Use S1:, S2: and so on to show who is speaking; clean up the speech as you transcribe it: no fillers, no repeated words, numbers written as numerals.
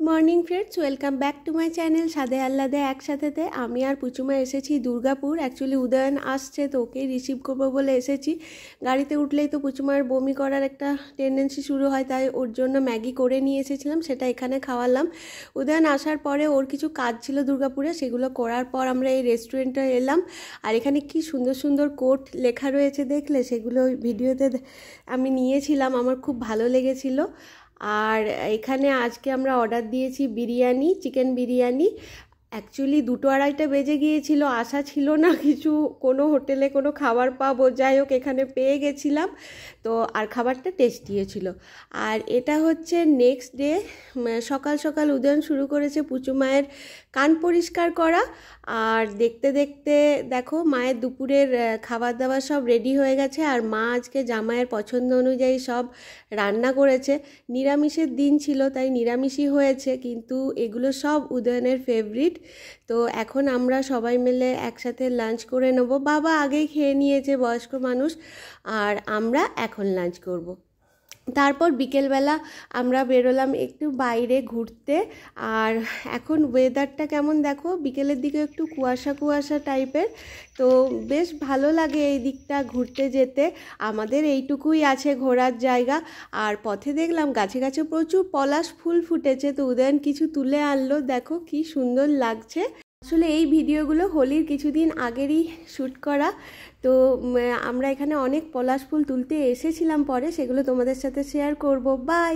S1: Morning friends, welcome back to my channel সাদে আহ্লাদে একসাথেতে। আমি আর পুচুমা এসেছি Durgapur. Actually Udayan আসছে, তো ওকেই রিসিভ করবো বলে এসেছি। গাড়িতে উঠলেই তো পুচুমার বমি করার একটা টেন্ডেন্সি শুরু হয়, তাই ওর জন্য ম্যাগি করে নিয়ে এসেছিলাম, সেটা এখানে খাওয়ালাম। উদয়ন আসার পরে ওর কিছু কাজ ছিল দুর্গাপুরে, সেগুলো করার পর আমরা এই রেস্টুরেন্টে এলাম। আর এখানে কি সুন্দর সুন্দর কোট লেখা রয়েছে দেখলে, সেগুলো ভিডিওতে আমি নিয়েছিলাম, আমার খুব ভালো লেগেছিল। আর এখানে আজকে আমরা অর্ডার দিয়েছি বিরিয়ানি, চিকেন বিরিয়ানি। অ্যাকচুয়ালি 2-2:30 বেজে গিয়েছিল, আশা ছিল না কিছু কোনো হোটেলে কোনো খাবার পাবো, যাই হোক এখানে পেয়ে গেছিলাম। তো আর খাবারটা টেস্টিও ছিল। আর এটা হচ্ছে নেক্সট ডে, সকাল সকাল উদয়ন শুরু করেছে পুচু মায়ের কান পরিষ্কার করা। আর দেখতে দেখতে দেখো মায়ের দুপুরের খাবার দাবার সব রেডি হয়ে গেছে। আর মা আজকে জামাইয়ের পছন্দ অনুযায়ী সব রান্না করেছে। নিরামিষের দিন ছিল তাই নিরামিষই হয়েছে, কিন্তু এগুলো সব উদয়নের ফেভারিট। তো এখন আমরা সবাই মিলে একসাথে লাঞ্চ করে নেব। বাবা আগেই খেয়ে নিয়েছে, বয়স্ক মানুষ, আর আমরা এখন লাঞ্চ করব। তারপর বিকেলবেলা আমরা বেরোলাম একটু বাইরে ঘুরতে। আর এখন ওয়েদারটা কেমন দেখো, বিকেলের দিকে একটু কুয়াশা কুয়াশা টাইপের, তো বেশ ভালো লাগে এই দিকটা ঘুরতে যেতে। আমাদের এইটুকুই আছে ঘোরার জায়গা। আর পথে দেখলাম গাছে গাছে প্রচুর পলাশ ফুল ফুটেছে, তো উদয়ন কিছু তুলে আনলো, দেখো কি সুন্দর লাগছে। আসলে এই ভিডিওগুলো হোলির কিছুদিন আগেরই শ্যুট করা। তো আমরা এখানে অনেক পলাশ ফুল তুলতে এসেছিলাম, পরে সেগুলো তোমাদের সাথে শেয়ার করব। বাই।